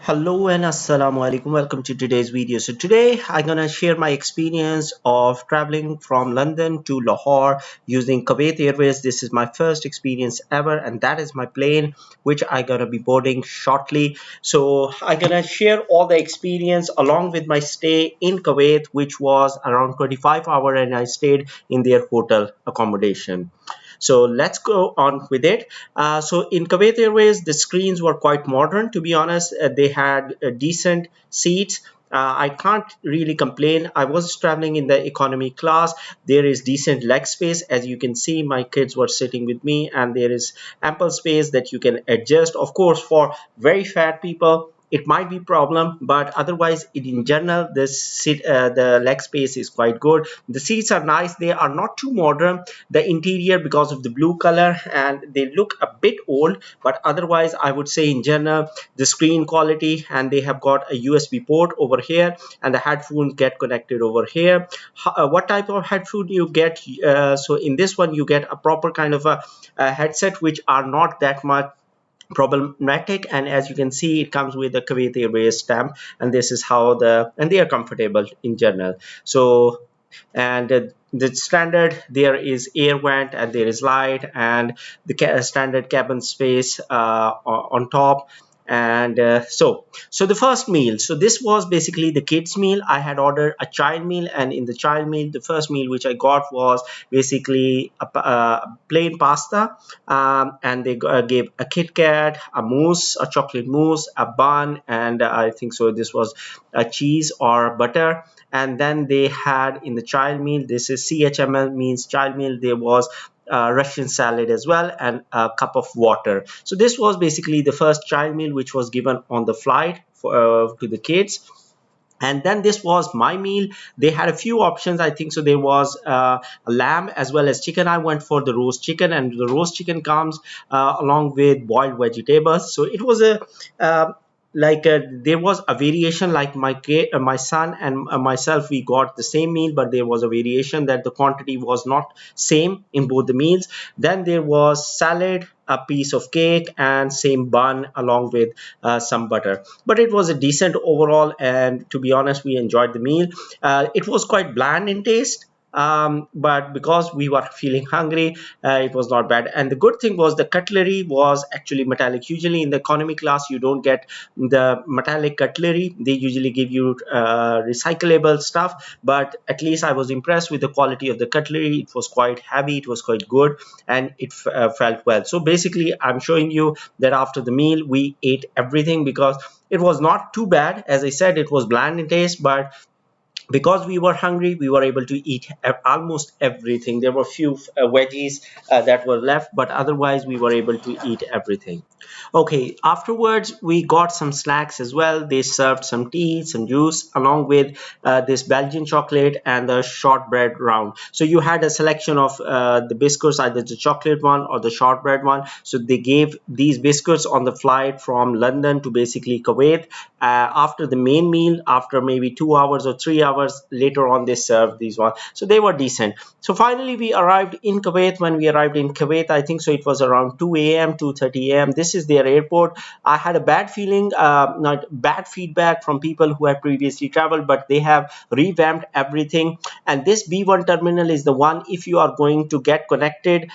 Hello and assalamu alaikum. Welcome to today's video. So today I'm gonna share my experience of traveling from London to Lahore using Kuwait Airways. This is my first experience ever, and that is my plane, which I'm gonna be boarding shortly. So I'm gonna share all the experience along with my stay in Kuwait, which was around 25 hours, and I stayed in their hotel accommodation. So let's go on with it. So in Kuwait Airways, the screens were quite modern, to be honest. They had decent seats. I can't really complain. I was traveling in the economy class. There is decent leg space. As you can see, my kids were sitting with me, and there is ample space that you can adjust. Of course, for very fat people, it might be problem, but otherwise in general the leg space is quite good. The seats are nice. They are not too modern. The interior, because of the blue color, and they look a bit old, but otherwise I would say in general the screen quality, and they have got a USB port over here, and the headphones get connected over here. What type of headphone you get? So in this one you get a proper kind of a headset, which are not that much problematic, and as you can see it comes with the Kuwait Airways stamp, and this is how and they are comfortable in general. So and the standard, there is air vent and there is light, and the standard cabin space on top. And so the first meal, so this was basically the kids meal. I had ordered a child meal, and in the child meal, the first meal which I got was basically a plain pasta, and they gave a Kit Kat, a mousse, a chocolate mousse, a bun, and I think so this was a cheese or butter. And then they had in the child meal, this is CHML, means child meal, there was Russian salad as well, and a cup of water. So this was basically the first child meal which was given on the flight to the kids. And then this was my meal. They had a few options, I think so there was a lamb as well as chicken. I went for the roast chicken, and the roast chicken comes along with boiled vegetables. So it was a there was a variation, like my son and myself, we got the same meal, but there was a variation that the quantity was not same in both the meals. Then there was salad, a piece of cake, and same bun along with some butter. But it was a decent overall, and to be honest, we enjoyed the meal. It was quite bland in taste, but because we were feeling hungry, it was not bad. And the good thing was the cutlery was actually metallic. Usually in the economy class you don't get the metallic cutlery. They usually give you recyclable stuff, but at least I was impressed with the quality of the cutlery. It was quite heavy, it was quite good, and it felt well. So basically I'm showing you that after the meal we ate everything, because it was not too bad. As I said, it was bland in taste, but because we were hungry, we were able to eat almost everything. There were few veggies that were left, but otherwise we were able to eat everything. Okay, afterwards we got some snacks as well. They served some tea, some juice, along with this Belgian chocolate and the shortbread round. So you had a selection of the biscuits, either the chocolate one or the shortbread one. So they gave these biscuits on the flight from London to basically Kuwait. After the main meal, after maybe 2 hours or 3 hours later on, they served these ones. So they were decent. So finally we arrived in Kuwait. When we arrived in Kuwait, I think so it was around 2 a.m., 2:30 a.m. This is their airport. I had a bad feeling, not bad feedback from people who had previously traveled, but they have revamped everything. And this B1 terminal is the one, if you are going to get connected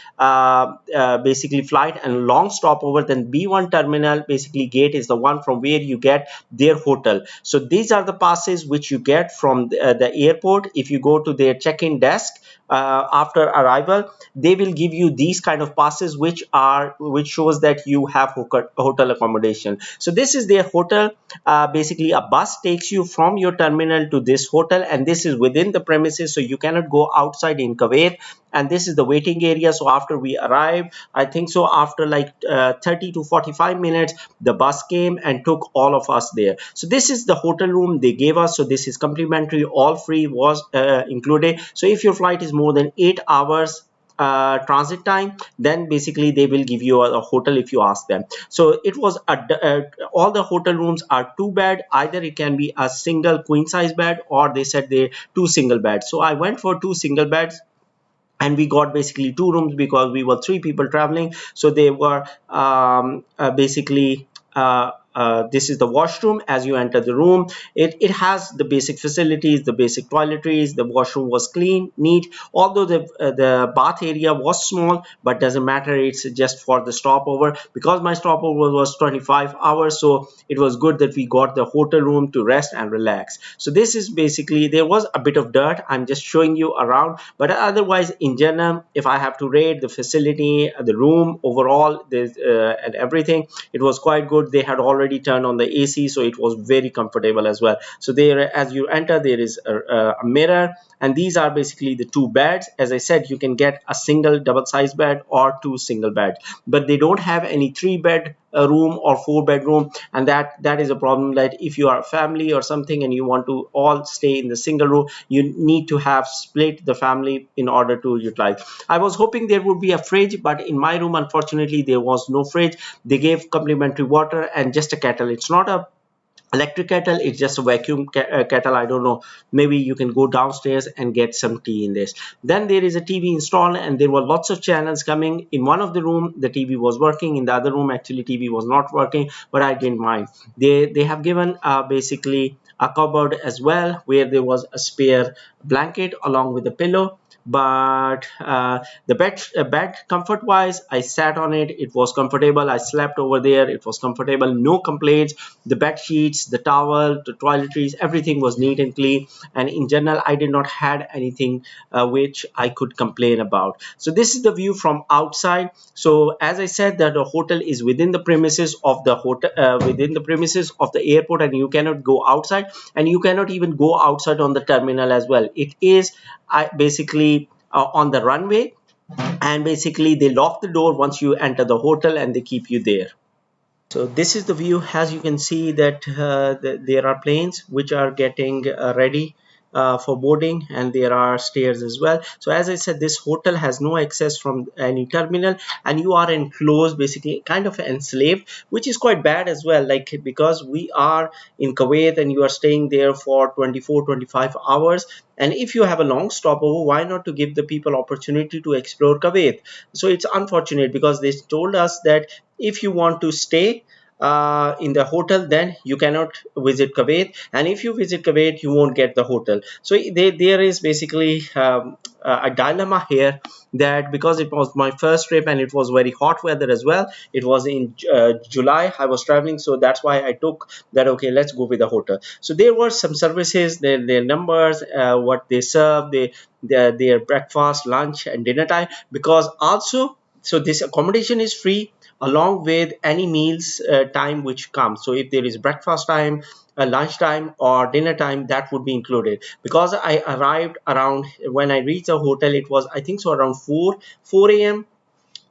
basically flight and long stopover, then B1 terminal basically gate is the one from where you get their hotel. So these are the passes which you get from the airport. If you go to their check-in desk after arrival, they will give you these kind of passes, which shows that you have hotel accommodation. So this is their hotel. Basically a bus takes you from your terminal to this hotel, and this is within the premises, so you cannot go outside in Kuwait. And this is the waiting area. So after we arrived, I think so after like 30 to 45 minutes, the bus came and took all of us there. So this is the hotel room they gave us. So this is complimentary, all free was included. So if your flight is more than 8 hours transit time, then basically they will give you a hotel if you ask them. So it was all the hotel rooms are two bed. Either it can be a single queen size bed, or they said they two single beds. So I went for two single beds, and we got basically two rooms because we were three people traveling. So they were basically this is the washroom. As you enter the room, it has the basic facilities, the basic toiletries. The washroom was clean, neat, although the bath area was small, but doesn't matter, it's just for the stopover. Because my stopover was 25 hours, so it was good that we got the hotel room to rest and relax. So this is basically, there was a bit of dirt, I'm just showing you around, but otherwise in general, if I have to rate the facility, the room overall, and everything, it was quite good. They had already turned on the AC, so it was very comfortable as well. So there, as you enter, there is a mirror, and these are basically the two beds. As I said, you can get a single double size bed or two single beds, but they don't have any three bed room or four bedroom, and that is a problem. That if you are a family or something and you want to all stay in the single room, you need to have split the family in order to utilize. I was hoping there would be a fridge, but in my room unfortunately there was no fridge. They gave complimentary water and just a kettle. It's not a electric kettle, it's just a vacuum kettle. I don't know, maybe you can go downstairs and get some tea in this. Then there is a TV installed, and there were lots of channels coming. In one of the room the TV was working, in the other room actually TV was not working, but I didn't mind. They have given basically a cupboard as well, where there was a spare blanket along with a pillow. But the bed comfort wise, I sat on it, it was comfortable. I slept over there, it was comfortable, no complaints. The bed sheets, the towel, the toiletries, everything was neat and clean, and in general I did not had anything which I could complain about. So this is the view from outside. So as I said, that the hotel is within the premises of the hotel, within the premises of the airport, and you cannot go outside, and you cannot even go outside on the terminal as well. It is basically on the runway, and basically they lock the door once you enter the hotel and they keep you there. So this is the view. As you can see that there are planes which are getting ready for boarding, and there are stairs as well. So as I said, this hotel has no access from any terminal, and you are enclosed, basically kind of enslaved, which is quite bad as well. Like, because we are in Kuwait and you are staying there for 24-25 hours, and if you have a long stopover, why not to give the people opportunity to explore Kuwait? So it's unfortunate, because they told us that if you want to stay in the hotel, then you cannot visit Kuwait, and if you visit Kuwait you won't get the hotel. So there is basically a dilemma here, that because it was my first trip and it was very hot weather as well, it was in July I was traveling, so that's why I took that, okay, let's go with the hotel. So there were some services, their numbers, what they serve, their breakfast, lunch and dinner time. Because also, so this accommodation is free along with any meals time which comes. So if there is breakfast time, lunch time or dinner time, that would be included. Because I arrived around, when I reached the hotel, it was, I think so, around 4 a.m.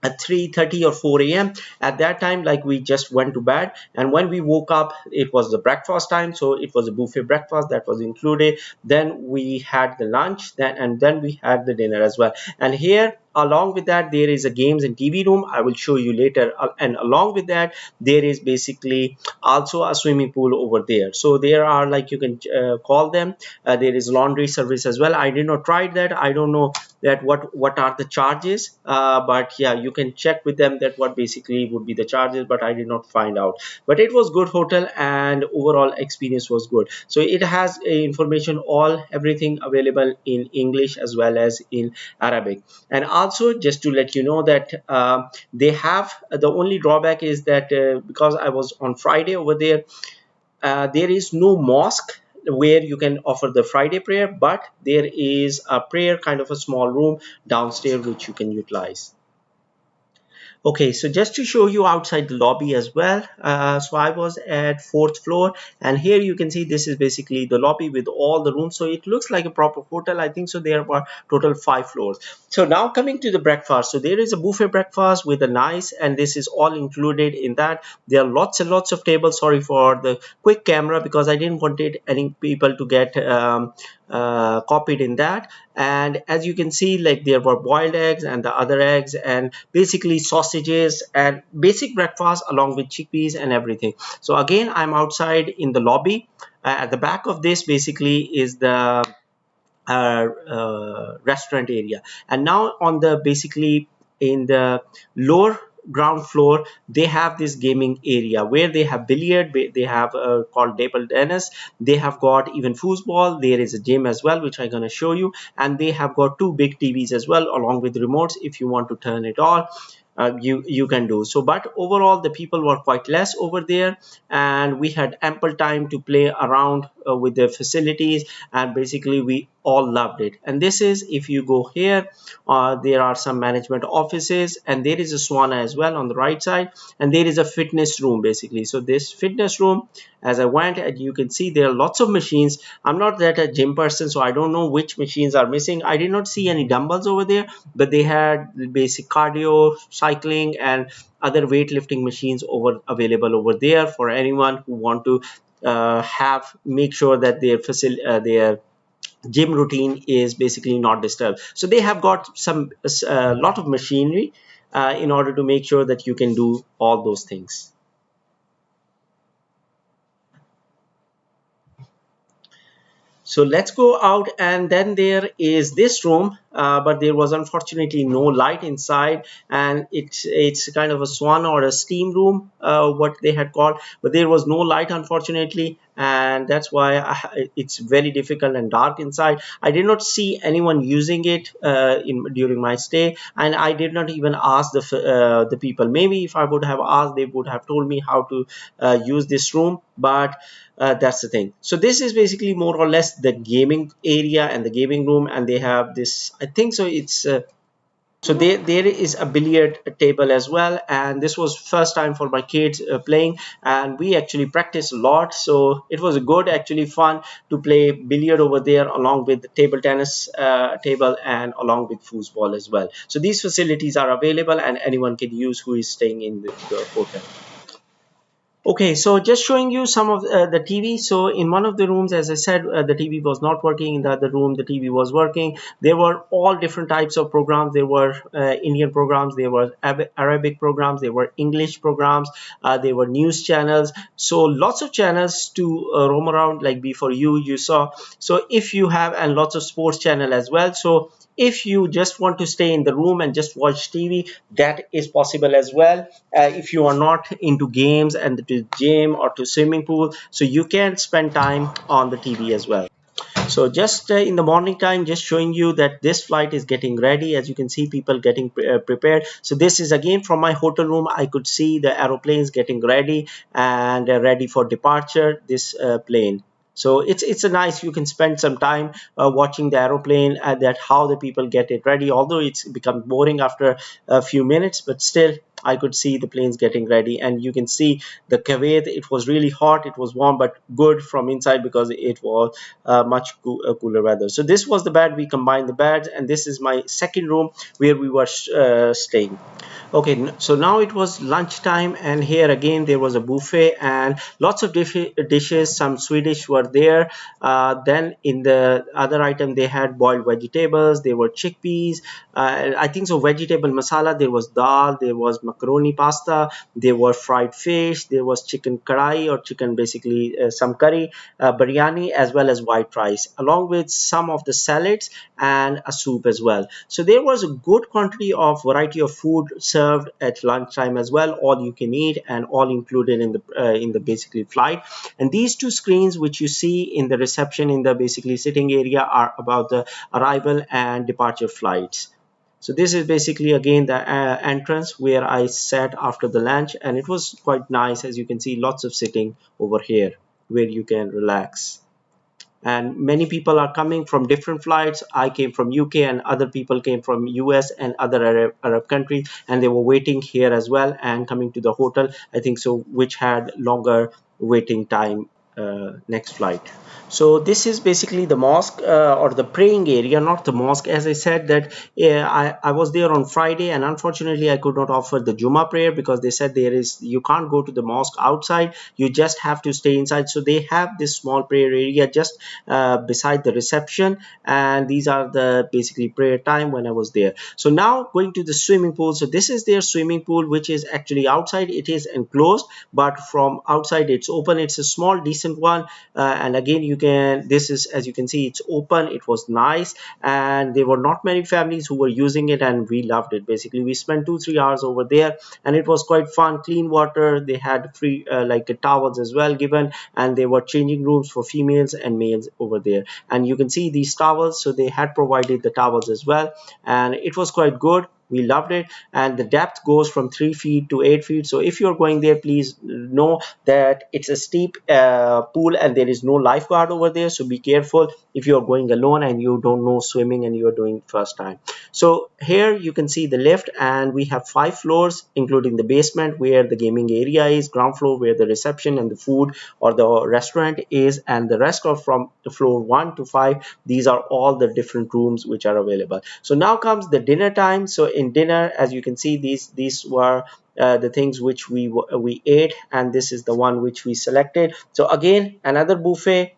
at 3:30 or 4 a.m. At that time, like, we just went to bed, and when we woke up it was the breakfast time, so it was a buffet breakfast that was included. Then we had the lunch, then we had the dinner as well. And here, along with that, there is a games and TV room, I will show you later. And along with that, there is basically also a swimming pool over there. So there are, like, you can call them, there is laundry service as well. I did not try that, I don't know that what are the charges, but yeah, you can check with them that what basically would be the charges, but I did not find out. But it was good hotel, and overall experience was good. So it has information, all everything available in English as well as in Arabic. And also, just to let you know that they have, the only drawback is that because I was on Friday over there, there is no mosque where you can offer the Friday prayer, but there is a prayer, kind of a small room downstairs which you can utilize. Okay, so just to show you outside the lobby as well, so I was at fourth floor, and here you can see this is basically the lobby with all the rooms. So it looks like a proper hotel, I think so. There are total 5 floors. So now coming to the breakfast, so there is a buffet breakfast with a nice, and this is all included in that. There are lots and lots of tables. Sorry for the quick camera, because I didn't want any people to get copied in that. And as you can see, like, there were boiled eggs and the other eggs, and basically sausages and basic breakfast along with chickpeas and everything. So again, I'm outside in the lobby. At the back of this basically is the restaurant area, and now on the basically in the lower ground floor, they have this gaming area where they have billiard, they have called table tennis, they have got even foosball, there is a gym as well which I'm going to show you, and they have got two big TVs as well along with remotes if you want to turn it on. You can do so, but overall the people were quite less over there, and we had ample time to play around with the facilities, and basically we all loved it. And this is, if you go here, there are some management offices, and there is a sauna as well on the right side, and there is a fitness room basically. So this fitness room, as I went, and you can see there are lots of machines. I'm not that a gym person, so I don't know which machines are missing. I did not see any dumbbells over there, but they had basic cardio, cycling, and other weightlifting machines over available over there for anyone who want to have make sure that their gym routine is basically not disturbed. So they have got some lot of machinery in order to make sure that you can do all those things. So let's go out, and then there is this room, but there was unfortunately no light inside, and it's kind of a sauna or a steam room, what they had called, but there was no light unfortunately, and that's why it's very difficult and dark inside. I did not see anyone using it during my stay, and I did not even ask the people. Maybe if I would have asked, they would have told me how to use this room, but that's the thing. So this is basically more or less the gaming area and the gaming room, and they have this, I think so it's so there is a billiard table as well, and this was first time for my kids playing, and we actually practiced a lot. So it was good, actually fun to play billiard over there along with the table tennis table and along with foosball as well. So these facilities are available and anyone can use who is staying in the hotel. Okay, so just showing you some of the TV. So in one of the rooms, as I said, the TV was not working. In the other room, the TV was working. There were all different types of programs. There were Indian programs, there were Arabic programs, there were English programs, there were news channels. So lots of channels to roam around like before you saw. So if you have, and lots of sports channel as well. So if you just want to stay in the room and just watch TV, that is possible as well. If you are not into games and to gym or to swimming pool, so you can spend time on the TV as well. So just in the morning time, just showing you that this flight is getting ready. As you can see, people getting prepared. So this is again from my hotel room. I could see the aeroplanes getting ready and ready for departure, this plane. So it's a nice, you can spend some time watching the aeroplane and that how the people get it ready, although it's become boring after a few minutes, but still I could see the planes getting ready. And you can see the Kuwait, it was really hot, it was warm, but good from inside because it was much cooler weather. So this was the bed, we combined the beds, and this is my second room where we were staying. Okay, so now it was lunchtime, and here again there was a buffet and lots of dishes. Some Swedish were there. Then in the other item they had boiled vegetables, there were chickpeas, I think so vegetable masala, there was dal, there was macaroni pasta, there were fried fish, there was chicken karai or chicken, basically some curry, biryani, as well as white rice, along with some of the salads and a soup as well. So there was a good quantity of variety of food served at lunchtime as well, all you can eat and all included in the basically flight. And these two screens which you see in the reception in the basically sitting area are about the arrival and departure flights. So this is basically again the entrance where I sat after the lunch, and it was quite nice. As you can see, lots of sitting over here where you can relax, and many people are coming from different flights. I came from UK and other people came from US and other Arab countries, and they were waiting here as well and coming to the hotel, I think so, which had longer waiting time next flight. So this is basically the mosque or the praying area, not the mosque. As I said that I was there on Friday, and unfortunately I could not offer the Juma prayer because they said there is, you can't go to the mosque outside, you just have to stay inside. So they have this small prayer area just beside the reception, and these are the basically prayer time when I was there. So now going to the swimming pool. So this is their swimming pool, which is actually outside. It is enclosed, but from outside it's open. It's a small decent decent one. And again, you can, this is, as you can see, it's open. It was nice, and there were not many families who were using it, and we loved it. Basically, we spent 2-3 hours over there, and it was quite fun. Clean water, they had free towels as well given, and there were changing rooms for females and males over there. And you can see these towels, so they had provided the towels as well, and it was quite good. We loved it. And the depth goes from 3 feet to 8 feet. So if you're going there, please know that it's a steep pool, and there is no lifeguard over there, so be careful if you're going alone and you don't know swimming and you're doing first time. So here you can see the lift, and we have 5 floors including the basement where the gaming area is, ground floor where the reception and the food or the restaurant is, and the rest of from the floor 1 to 5, these are all the different rooms which are available. So now comes the dinner time. So in dinner, as you can see, these were the things which we ate, and this is the one which we selected. So again, another buffet,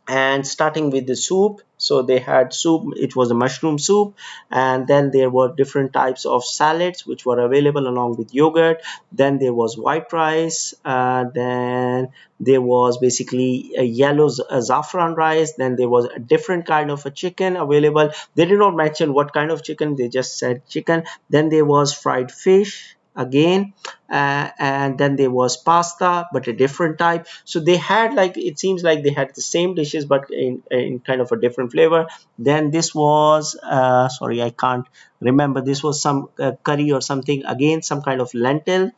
and starting with the soup. So they had soup, it was a mushroom soup, and then there were different types of salads which were available along with yogurt. Then there was white rice, then there was basically a yellow saffron rice. Then there was a different kind of a chicken available. They did not mention what kind of chicken, they just said chicken. Then there was fried fish again, and then there was pasta but a different type. So they had, like, it seems like they had the same dishes but in kind of a different flavor. Then this was sorry, I can't remember, this was some curry or something, again some kind of lentil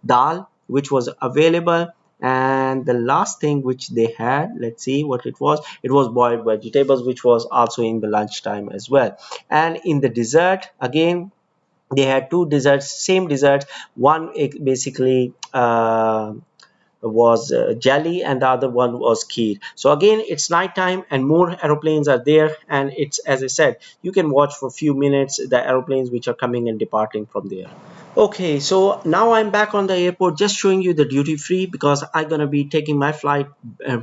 dal which was available. And the last thing which they had, let's see what it was, it was boiled vegetables, which was also in the lunchtime as well. And in the dessert, again, they had two desserts, same desserts. One basically was jelly, and the other one was kheer. So again, it's nighttime and more aeroplanes are there, and it's, as I said, you can watch for a few minutes the aeroplanes which are coming and departing from there. Okay, so now I'm back on the airport, just showing you the duty free, because I'm gonna be taking my flight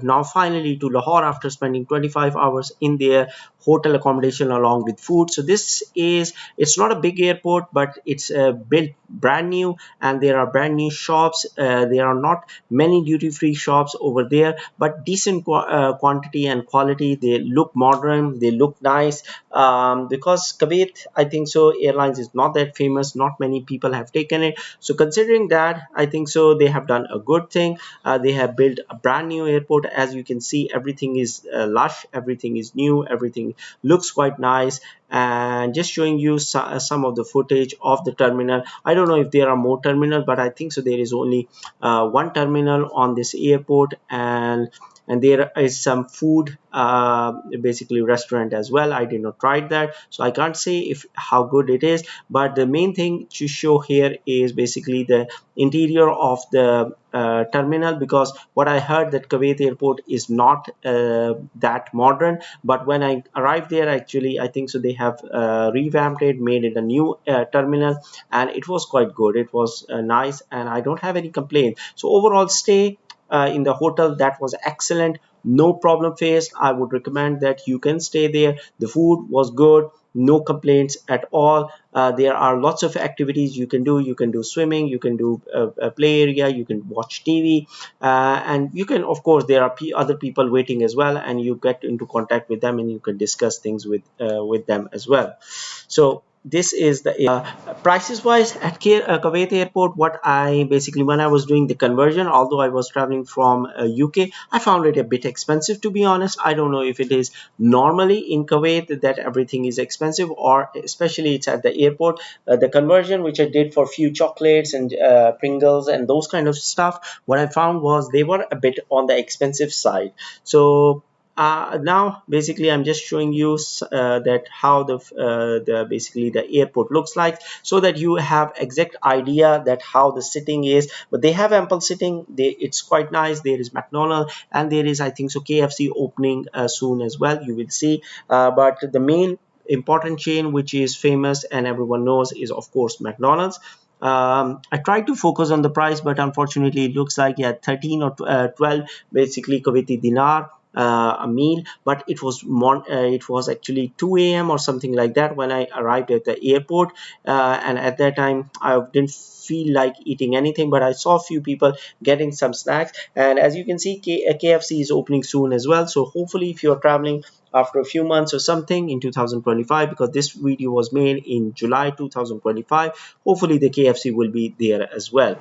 now finally to Lahore after spending 25 hours in their hotel accommodation along with food. So this is, it's not a big airport, but it's built brand new, and there are brand new shops. There are not many duty free shops over there, but decent quantity and quality. They look modern, they look nice, because Kuwait, I think so, airlines is not that famous, not many people have taken it. So considering that, I think so they have done a good thing. They have built a brand new airport. As you can see, everything is lush, everything is new, everything looks quite nice. And just showing you some of the footage of the terminal. I don't know if there are more terminals, but I think so there is only one terminal on this airport. And there is some food, basically restaurant as well. I did not try that, so I can't say if how good it is. But the main thing to show here is basically the interior of the terminal, because what I heard that Kuwait airport is not that modern. But when I arrived there, actually I think so they have revamped it, made it a new terminal, and it was quite good. It was nice, and I don't have any complaint. So overall stay in the hotel, that was excellent, no problem faced. I would recommend that you can stay there. The food was good, no complaints at all. There are lots of activities you can do. You can do swimming, you can do a play area, you can watch TV, and you can, of course, there are other people waiting as well, and you get into contact with them and you can discuss things with them as well. So this is the prices wise at Kuwait airport. What I basically, when I was doing the conversion, although I was traveling from UK, I found it a bit expensive, to be honest. I don't know if it is normally in Kuwait that everything is expensive, or especially it's at the airport. The conversion which I did for few chocolates and Pringles and those kind of stuff, what I found was they were a bit on the expensive side. So now basically I'm just showing you that how the basically the airport looks like, so that you have exact idea that how the sitting is. But they have ample sitting, it's quite nice. There is McDonald's, and there is, I think so, KFC opening soon as well, you will see. But the main important chain which is famous and everyone knows is, of course, McDonald's. I tried to focus on the price, but unfortunately it looks like, yeah, 13 or 12 basically Kuwaiti dinar, a meal, but it was actually 2 a.m. or something like that when I arrived at the airport, and at that time I didn't feel like eating anything, but I saw a few people getting some snacks. And as you can see, KFC is opening soon as well, so hopefully if you're traveling after a few months or something in 2025, because this video was made in July 2025, hopefully the KFC will be there as well.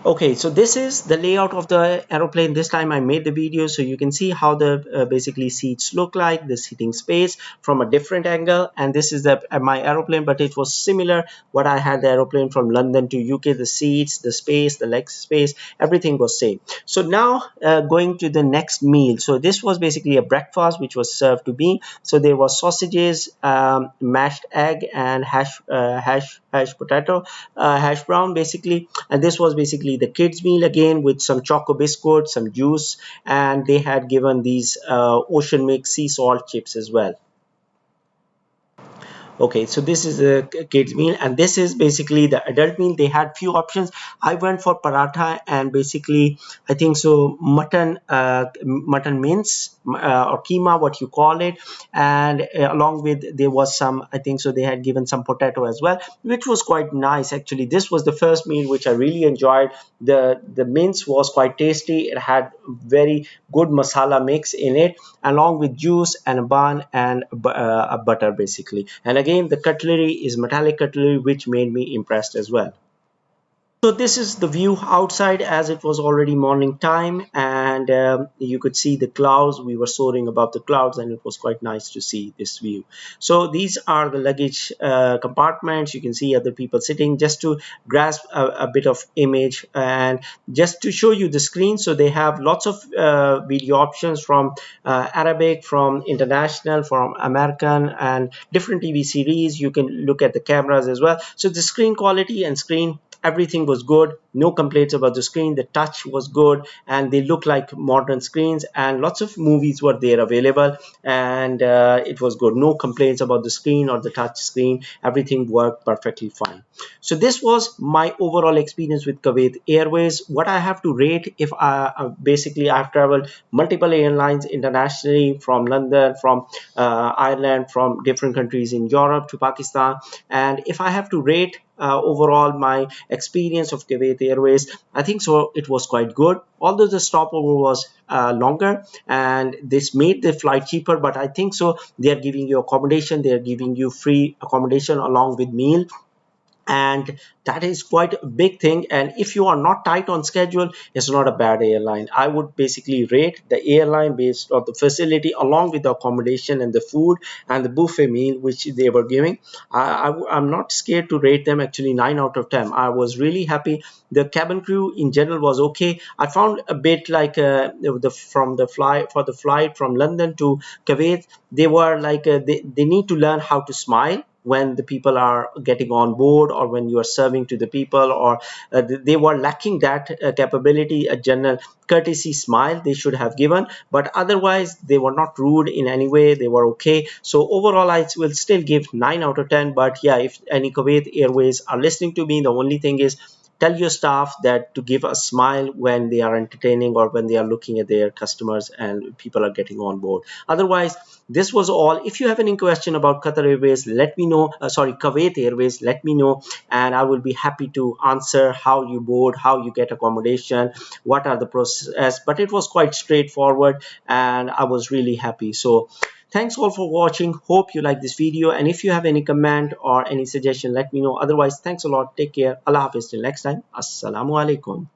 Okay, so this is the layout of the aeroplane. This time I made the video so you can see how the basically seats look like, the seating space from a different angle. And this is the my aeroplane, but it was similar what I had the aeroplane from London to UK. The seats, the space, the leg space, everything was same. So now going to the next meal. So this was basically a breakfast which was served to me. So there was sausages, mashed egg, and hash potato, hash brown basically. And this was basically the kids meal again, with some choco biscuit, some juice, and they had given these ocean mix sea salt chips as well. Okay, so this is a kids meal, and this is basically the adult meal. They had few options. I went for paratha and basically I think so mutton mince, or keema, what you call it, and along with there was some, I think so they had given some potato as well, which was quite nice actually. This was the first meal which I really enjoyed. The mince was quite tasty. It had very good masala mix in it, along with juice and a bun and a butter basically. And again, the cutlery is metallic cutlery, which made me impressed as well. So this is the view outside, as it was already morning time, and you could see the clouds. We were soaring above the clouds, and it was quite nice to see this view. So these are the luggage compartments. You can see other people sitting, just to grasp a bit of image and just to show you the screen. So they have lots of video options from Arabic, from international, from American, and different TV series. You can look at the cameras as well. So the screen quality and screen, everything was good. No complaints about the screen. The touch was good, and they look like modern screens, and lots of movies were there available, and it was good. No complaints about the screen or the touch screen. Everything worked perfectly fine. So this was my overall experience with Kuwait Airways. What I have to rate, if basically I've traveled multiple airlines internationally, from London, from Ireland, from different countries in Europe to Pakistan, and if I have to rate overall my experience of Kuwait Airways, I think so it was quite good. Although the stopover was longer and this made the flight cheaper, but I think so they are giving you accommodation, they are giving you free accommodation along with meal, and that is quite a big thing. And if you are not tight on schedule, it's not a bad airline. I would basically rate the airline based on the facility, along with the accommodation and the food and the buffet meal which they were giving. I'm not scared to rate them, actually 9 out of 10. I was really happy. The cabin crew in general was okay. I found a bit like the flight from London to Kuwait, they were like they need to learn how to smile when the people are getting on board, or when you are serving to the people, or they were lacking that capability. A general courtesy smile they should have given, but otherwise they were not rude in any way. They were okay. So overall I will still give 9 out of 10. But yeah, if any Kuwait Airways are listening to me, the only thing is, tell your staff that to give a smile when they are entertaining, or when they are looking at their customers and people are getting on board. Otherwise, this was all. If you have any question about Qatar Airways, let me know. Sorry, Kuwait Airways, let me know, and I will be happy to answer how you board, how you get accommodation, what are the process. But it was quite straightforward, and I was really happy. So thanks all for watching. Hope you like this video, and if you have any comment or any suggestion, let me know. Otherwise, thanks a lot. Take care. Allah Hafiz. Till next time. Assalamu alaikum.